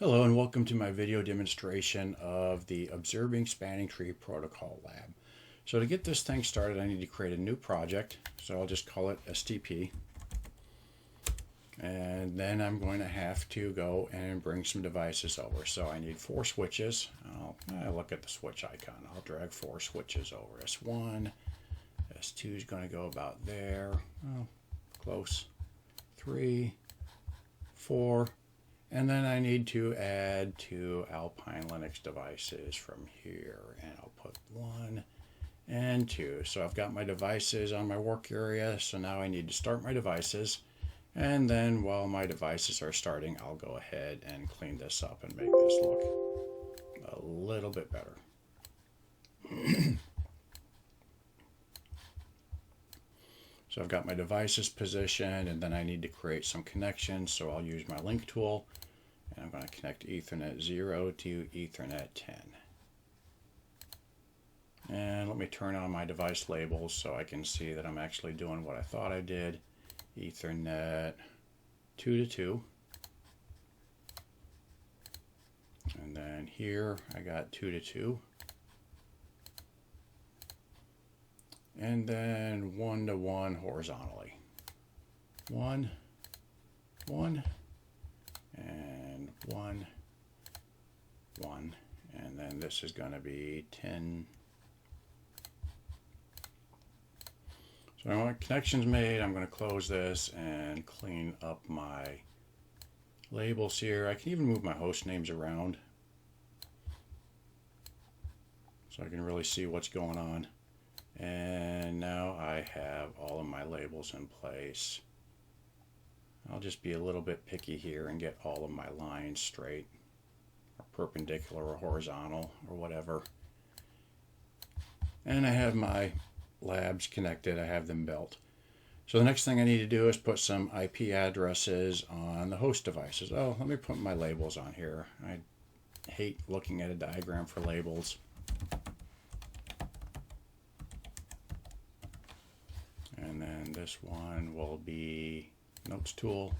Hello and welcome to my video demonstration of the Observing Spanning Tree Protocol Lab. So to get this thing started, I need to create a new project. So I'll just call it STP. And then I'm going to have to go and bring some devices over. So I need 4 switches. I'll look at the switch icon. I'll drag 4 switches over. S1, S2 is going to go about there. Oh, close. 3, 4. And then I need to add 2 Alpine Linux devices from here, and I'll put 1 and 2. So I've got my devices on my work area, so now I need to start my devices, and then while my devices are starting, I'll go ahead and clean this up and make this look a little bit better. So I've got my devices positioned, and then I need to create some connections, so I'll use my link tool, and I'm going to connect Ethernet 0 to Ethernet 10. And let me turn on my device labels so I can see that I'm actually doing what I thought I did. Ethernet 2 to 2. And then here I got 2 to 2. And then 1 to 1 horizontally. 1, 1, and 1, 1. And then this is going to be 10. So I want connections made. I'm going to close this and clean up my labels here. I can even move my host names around so I can really see what's going on. And now I have all of my labels in place. I'll just be a little bit picky here and get all of my lines straight, or perpendicular or horizontal or whatever. And I have my labs connected. I have them built. So the next thing I need to do is put some IP addresses on the host devices. Oh, let me put my labels on here. I hate looking at a diagram for labels. And then this one will be Notes tool.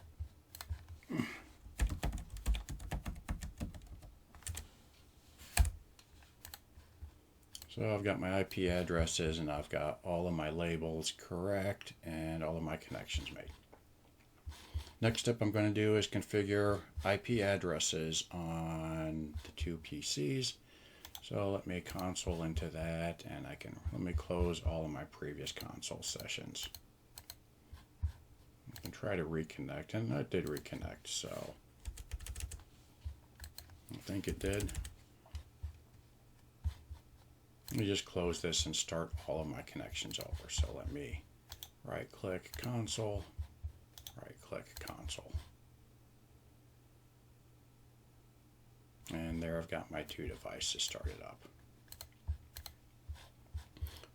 So I've got my IP addresses and I've got all of my labels correct and all of my connections made. Next step I'm going to do is configure IP addresses on the 2 PCs. So let me console into that, and let me close all of my previous console sessions. I can try to reconnect, and that did reconnect, so I think it did. Let me just close this and start all of my connections over. So let me right-click console, right-click console. And there I've got my 2 devices started up.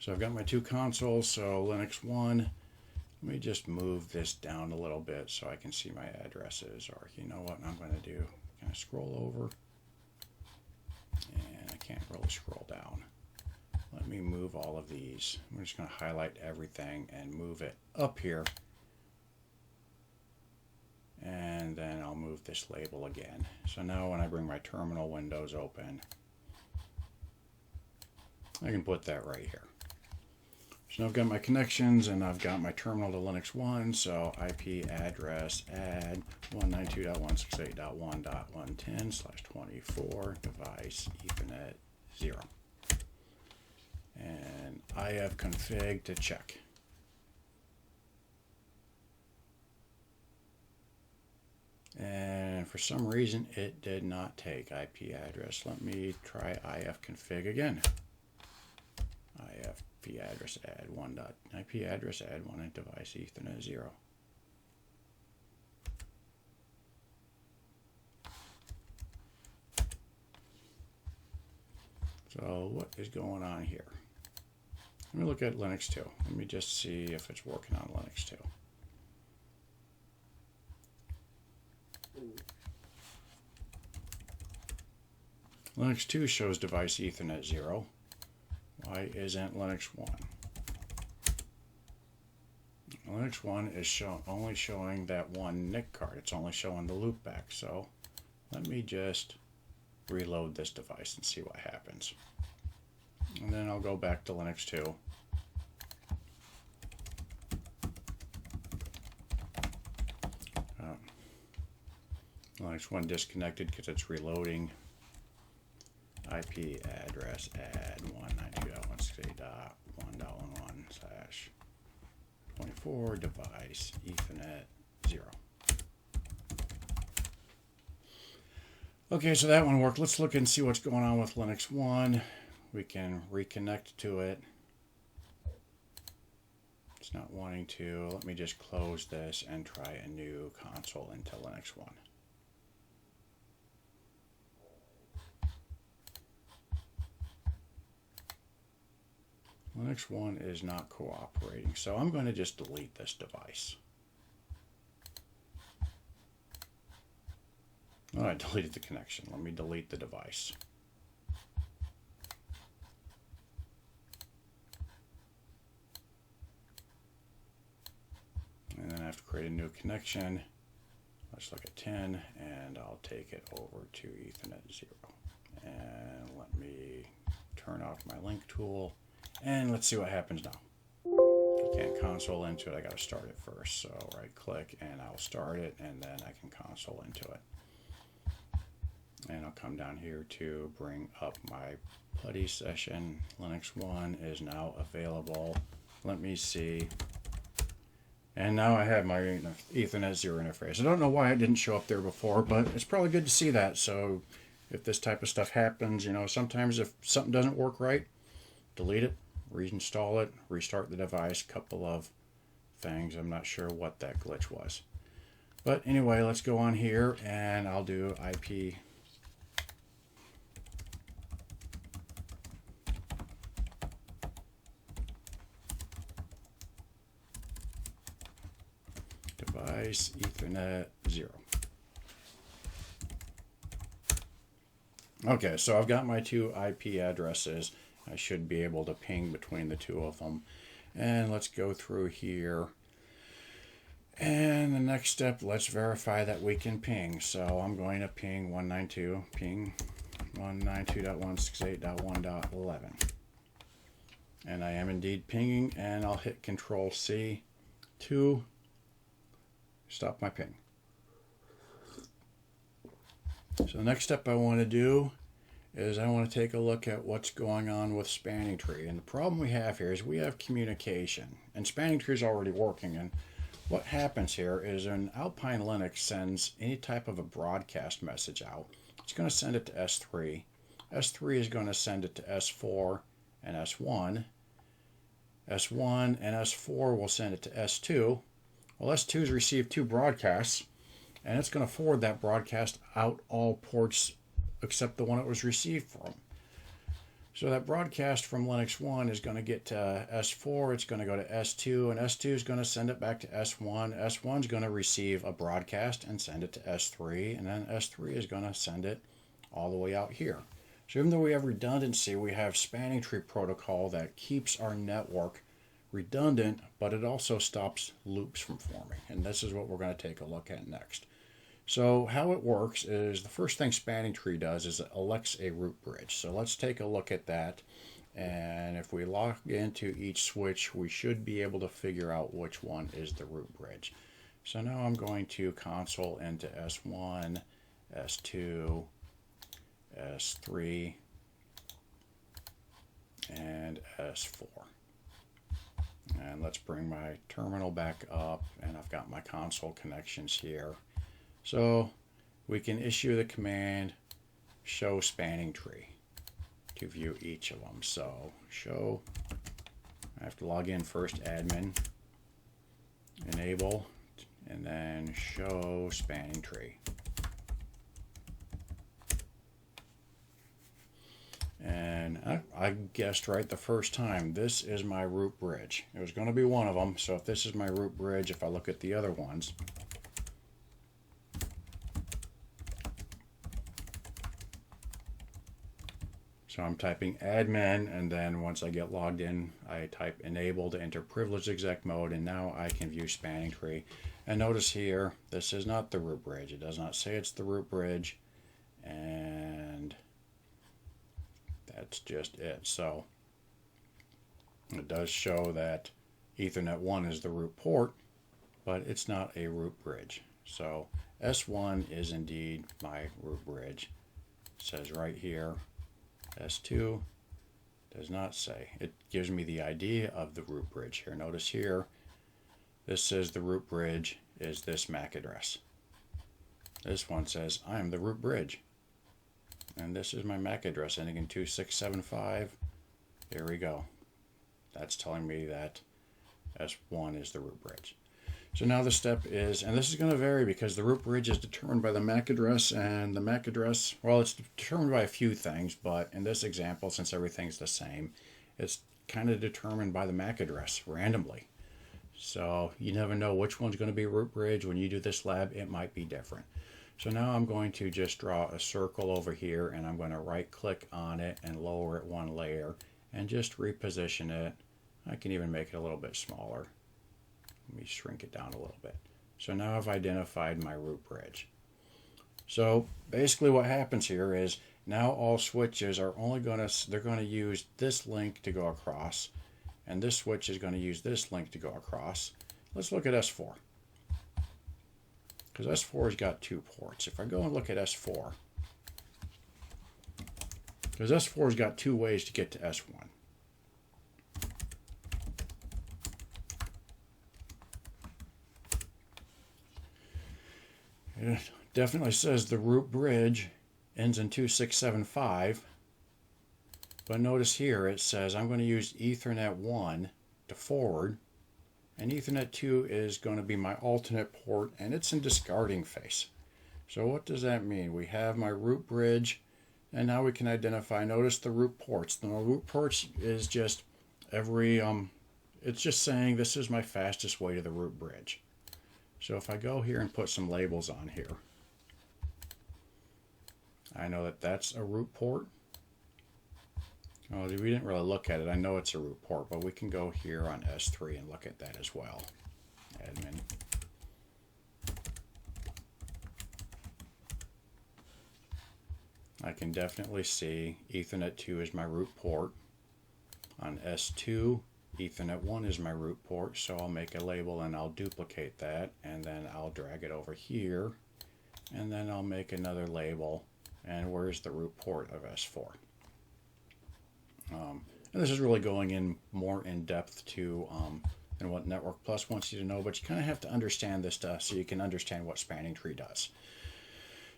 So I've got my 2 consoles, so Linux 1. Let me just move this down a little bit so I can see my addresses. Or you know what I'm going to do? Kind of scroll over. And I can't really scroll down. Let me move all of these. I'm just going to highlight everything and move it up here. And then I'll move this label again. So now when I bring my terminal windows open, I can put that right here. So now I've got my connections and I've got my terminal to Linux 1. So IP address add 192.168.1.110/24 device Ethernet 0. And IF config to check. And for some reason it did not take IP address. Let me try IF config again. IP address add 1. IP address add 1 device Ethernet 0. So what is going on here? Let me look at Linux 2. Let me just see if it's working on Linux 2. Linux 2 shows device Ethernet 0. Why isn't Linux 1? Linux 1 is only showing that one NIC card. It's only showing the loopback. So let me just reload this device and see what happens. And then I'll go back to Linux 2. Linux 1 disconnected because it's reloading. IP address add 192.168.1.1/24 device Ethernet 0. Okay, so that one worked. Let's look and see what's going on with Linux 1. We can reconnect to it. It's not wanting to. Let me just close this and try a new console into Linux 1. Linux 1 is not cooperating, so I'm going to just delete this device. Oh, I deleted the connection. Let me delete the device. And then I have to create a new connection. Let's look at 10, and I'll take it over to Ethernet 0. And let me turn off my link tool. And let's see what happens now. I can't console into it. I got to start it first. So right click and I'll start it, and then I can console into it. And I'll come down here to bring up my PuTTY session. Linux 1 is now available. Let me see. And now I have my Ethernet 0 interface. I don't know why it didn't show up there before, but it's probably good to see that. So if this type of stuff happens, you know, sometimes if something doesn't work right, delete it, reinstall it, restart the device, couple of things. I'm not sure what that glitch was. But anyway, let's go on here and I'll do IP device Ethernet 0. Okay, so I've got my two IP addresses. I should be able to ping between the two of them. And let's go through here. And the next step, let's verify that we can ping. So I'm going to ping 192, ping 192.168.1.11. And I am indeed pinging, and I'll hit Control C to stop my ping. So the next step I want to do is I want to take a look at what's going on with Spanning Tree. And the problem we have here is we have communication, and Spanning Tree is already working. And what happens here is when Alpine Linux sends any type of a broadcast message out, it's going to send it to S3. S3 is going to send it to S4 and S1. S1 and S4 will send it to S2. Well, S2's received two broadcasts, and it's going to forward that broadcast out all ports except the one it was received from. So that broadcast from Linux 1 is going to get to S4, it's going to go to S2, and S2 is going to send it back to S1. S1 is going to receive a broadcast and send it to S3, and then S3 is going to send it all the way out here. So even though we have redundancy, we have Spanning Tree protocol that keeps our network redundant, but it also stops loops from forming. And this is what we're going to take a look at next. So how it works is the first thing Spanning Tree does is it elects a root bridge. So let's take a look at that. And if we log into each switch, we should be able to figure out which one is the root bridge. So now I'm going to console into S1, S2, S3, and S4. And let's bring my terminal back up, and I've got my console connections here. So we can issue the command show Spanning Tree to view each of them. So show, I have to log in first, admin, enable, and then show Spanning Tree. And I guessed right the first time, this is my root bridge. It was going to be one of them, so if this is my root bridge, if I look at the other ones, so I'm typing admin, and then once I get logged in, I type enable to enter privileged exec mode, and now I can view Spanning Tree. And notice here, this is not the root bridge. It does not say it's the root bridge. and that's just it. So it does show that Ethernet 1 is the root port, but it's not a root bridge. So S1 is indeed my root bridge. It says right here. S2 does not say. It gives me the idea of the root bridge here. Notice here, this says the root bridge is this MAC address. This one says I am the root bridge. And this is my MAC address ending in 2675. There we go. That's telling me that S1 is the root bridge. So now the step is, and this is going to vary because the root bridge is determined by the MAC address, and the MAC address, well, it's determined by a few things, but in this example, since everything's the same, it's kind of determined by the MAC address randomly. So you never know which one's going to be a root bridge. When you do this lab, it might be different. So now I'm going to just draw a circle over here, and I'm going to right click on it and lower it one layer and just reposition it. I can even make it a little bit smaller. Let me shrink it down a little bit. So now I've identified my root bridge. So basically what happens here is now all switches are only going to use this link to go across, and this switch is going to use this link to go across. Let's look at S4. Because S4 has got 2 ports. If I go and look at S4, because S4 has got 2 ways to get to S1. It definitely says the root bridge ends in 2675, but notice here it says I'm going to use Ethernet 1 to forward, and Ethernet 2 is going to be my alternate port, and it's in discarding phase. So what does that mean? We have my root bridge, and now we can identify, notice the root ports. The root ports is just every, it's just saying this is my fastest way to the root bridge. So if I go here and put some labels on here, I know that that's a root port. Oh, we didn't really look at it. I know it's a root port, but we can go here on S3 and look at that as well. Admin. I can definitely see Ethernet 2 is my root port. On S2, Ethernet 1 is my root port, so I'll make a label and I'll duplicate that, and then I'll drag it over here, and then I'll make another label, and where's the root port of S4? And this is really going in more in depth to than what Network Plus wants you to know, but you kind of have to understand this stuff so you can understand what spanning tree does.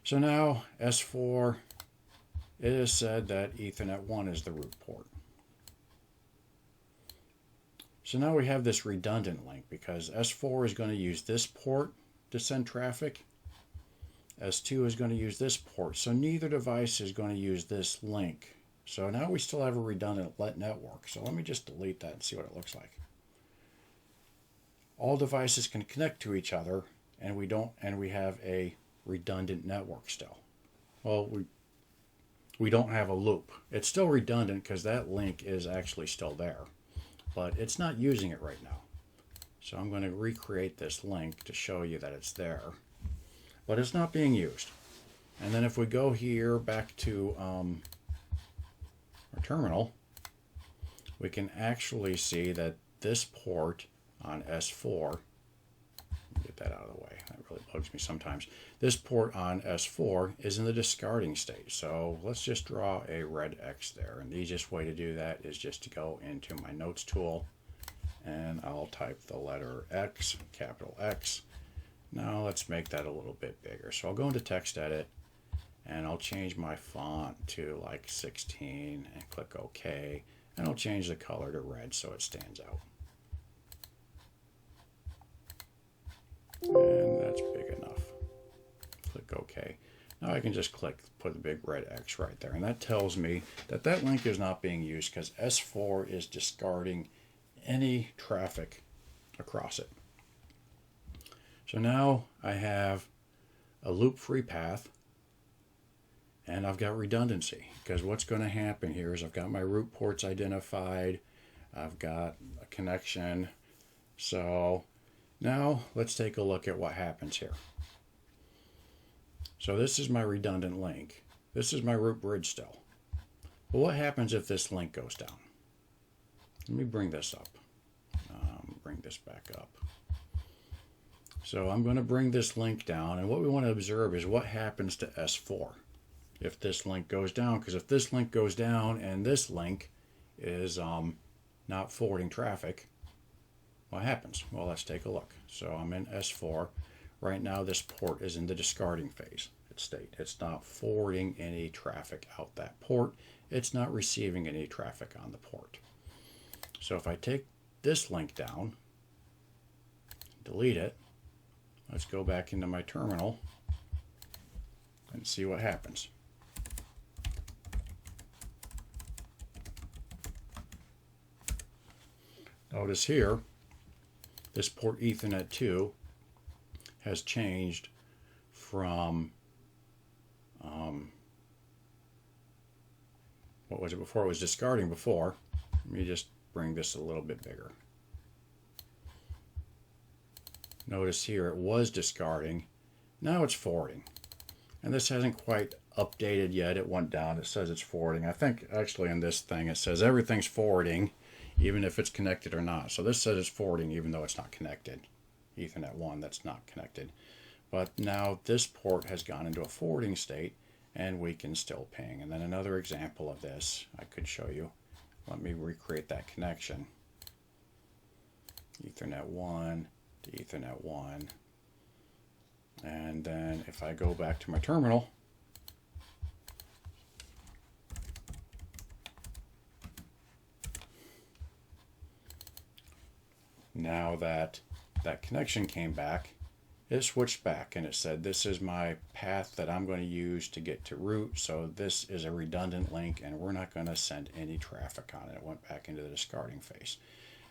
So now S4, it is said that Ethernet 1 is the root port. So now we have this redundant link because S4 is going to use this port to send traffic. S2 is going to use this port. So neither device is going to use this link. So now we still have a redundant network. So let me just delete that and see what it looks like. All devices can connect to each other, and we have a redundant network still. Well, we don't have a loop. It's still redundant because that link is actually still there, but it's not using it right now. So I'm going to recreate this link to show you that it's there, but it's not being used. And then if we go here back to our terminal, we can actually see that this port on S4, get that out of the way, that really bugs me sometimes. This port on S4 is in the discarding state. So let's just draw a red X there. And the easiest way to do that is just to go into my notes tool, and I'll type the letter X, capital X. Now let's make that a little bit bigger. So I'll go into text edit, and I'll change my font to like 16 and click OK. And I'll change the color to red so it stands out. And that's big enough. Click OK. Now I can just put the big red X right there. And that tells me that that link is not being used because S4 is discarding any traffic across it. So now I have a loop-free path, and I've got redundancy, because what's going to happen here is I've got my root ports identified, I've got a connection. So now let's take a look at what happens here. So this is my redundant link. This is my root bridge still. But what happens if this link goes down? Let me bring this up. Bring this back up. So I'm going to bring this link down, and what we want to observe is what happens to S4 if this link goes down, because if this link goes down and this link is not forwarding traffic, what happens? Well, let's take a look. So I'm in S4. Right now this port is in the discarding phase. It's not forwarding any traffic out that port. It's not receiving any traffic on the port. So if I take this link down, delete it, let's go back into my terminal and see what happens. Notice here, this port Ethernet 2 has changed from, what was it before? It was discarding before. Let me just bring this a little bit bigger. Notice here it was discarding. Now it's forwarding. And this hasn't quite updated yet. It went down. It says it's forwarding. I think actually in this thing it says everything's forwarding even if it's connected or not. So this says it's forwarding even though it's not connected. Ethernet 1 that's not connected. But now this port has gone into a forwarding state and we can still ping. And then another example of this I could show you. Let me recreate that connection. Ethernet 1 to Ethernet 1. And then if I go back to my terminal, now that connection came back, it switched back and it said this is my path that I'm going to use to get to root, so this is a redundant link and we're not going to send any traffic on it. It went back into the discarding phase.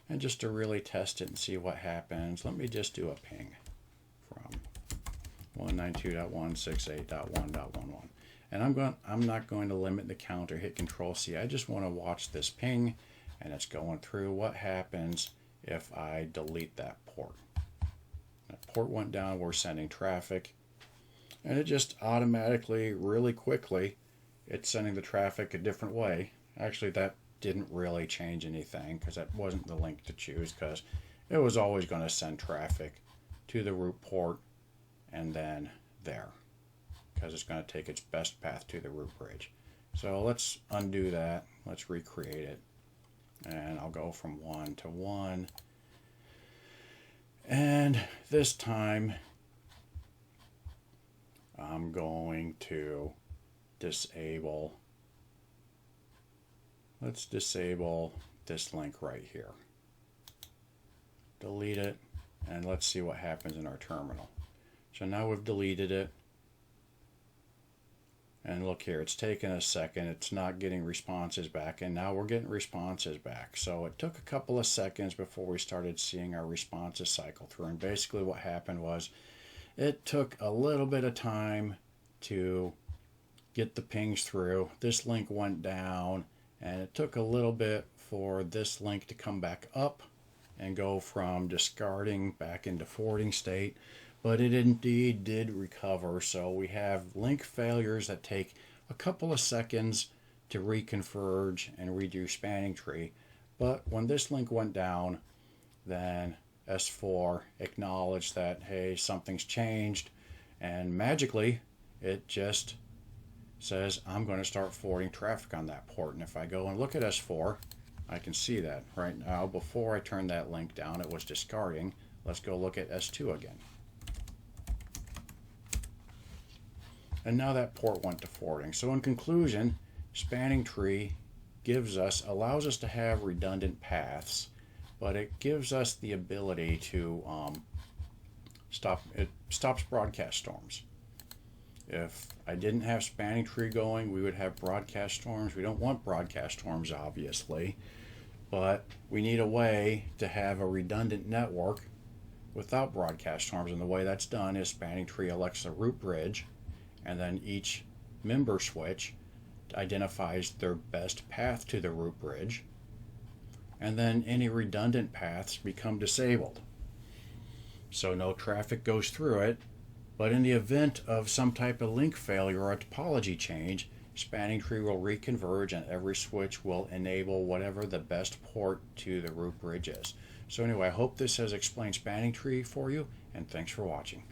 And just to really test it and see what happens, let me just do a ping from 192.168.1.11. And I'm not going to limit the count or hit Control C. I just want to watch this ping and it's going through. What happens if I delete that port? That port went down, we're sending traffic, and it just automatically, really quickly, it's sending the traffic a different way. Actually, that didn't really change anything because that wasn't the link to choose, because it was always going to send traffic to the root port and then there, because it's going to take its best path to the root bridge. So let's undo that. Let's recreate it. And I'll go from 1 to 1. And this time I'm going to disable, let's disable this link right here. Delete it, and let's see what happens in our terminal. So now we've deleted it. And look here, it's taken a second. It's not getting responses back, and now we're getting responses back. So it took a couple of seconds before we started seeing our responses cycle through. And basically what happened was it took a little bit of time to get the pings through. This link went down, and it took a little bit for this link to come back up and go from discarding back into forwarding state. But it indeed did recover. So we have link failures that take a couple of seconds to reconverge and redo spanning tree. But when this link went down, then S4 acknowledged that, hey, something's changed. And magically, it just says, I'm going to start forwarding traffic on that port. And if I go and look at S4, I can see that right now. Before I turned that link down, it was discarding. Let's go look at S2 again. And now that port went to forwarding. So in conclusion, spanning tree allows us to have redundant paths, but it gives us the ability to stops broadcast storms. If I didn't have spanning tree going, we would have broadcast storms. We don't want broadcast storms, obviously, but we need a way to have a redundant network without broadcast storms. And the way that's done is spanning tree elects the root bridge, and then each member switch identifies their best path to the root bridge, and then any redundant paths become disabled. So no traffic goes through it, But in the event of some type of link failure or a topology change, spanning tree will reconverge and every switch will enable whatever the best port to the root bridge is. So anyway, I hope this has explained spanning tree for you, and thanks for watching.